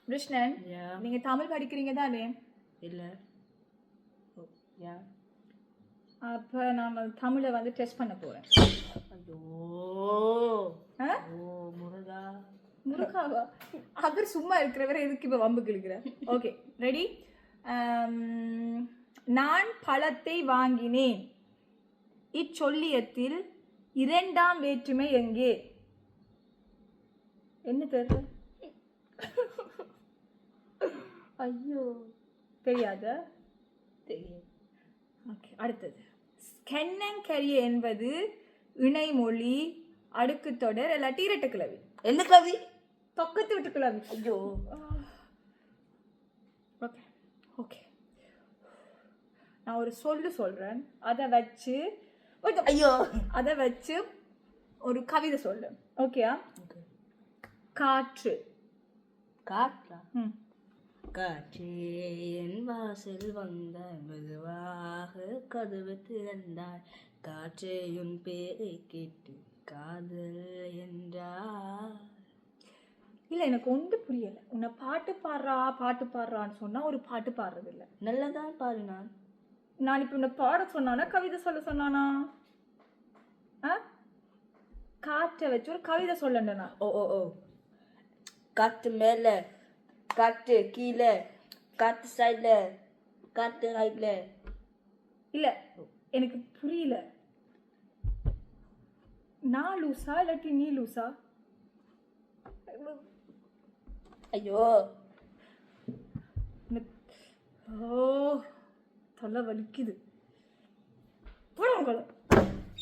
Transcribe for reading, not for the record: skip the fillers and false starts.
கிருஷ்ணன், நீங்க தமிழ் படிக்கிறீங்க தானே? இல்ல. அப்ப நான் தமிழை வந்து டெஸ்ட் பண்ண போறேன். ஐயோ முருகா. முருகாவா? அவர் சும்மா இருக்கிறவரை எதுக்கு இப்ப வம்பு கிழக்கிற? Okay, ready? நான் பழத்தை வாங்கினேன். இச்சொல்லியத்தில் இரண்டாம் வேற்றுமை எங்கே? என்ன தெரியல? ஐயோ, தெரியாத? தெரியும். ஓகே, அடுத்தது. கென்னங்கரிய என்பது இணைமொழி, அடுக்கு தொடர், இல்லாட்டி இரட்டை கிளவி. என்ன கிளவி? தொக்கத்து விட்டு கிளவி. ஐயோ. ஓகே ஓகே, நான் ஒரு சொல்றேன், அதை வச்சு ஒரு கவிதை சொல்றேன். ஓகேயா? காற்று. காற்றா? காற்றே என் வாசல் வந்தாய், மெதுவாக கதவு திறந்தாய், காற்றே உன் பேரை கேட்டு காதல் என்றார். இல்லை, எனக்கு ஒன்றும் புரியலை. உன்னை பாட்டு பாடுறான்னு சொன்னா ஒரு பாட்டு பாடுறது இல்லை. நல்லதான் பாடினான். நான் இப்போ உன்னை பாட சொன்னானா கவிதை சொல்ல சொன்னானா? காற்றை வச்சு ஒரு கவிதை சொல்லண்டா? ஓ காற்று மேல, காற்று கீழே, காற்று சைட்ல, காற்று ரைட்ல. இல்ல, எனக்கு புரியல. நான் லூசா இல்லாட்டி நீ லூசா? ஐயோ, ஓ, தலை வலிக்குது. போட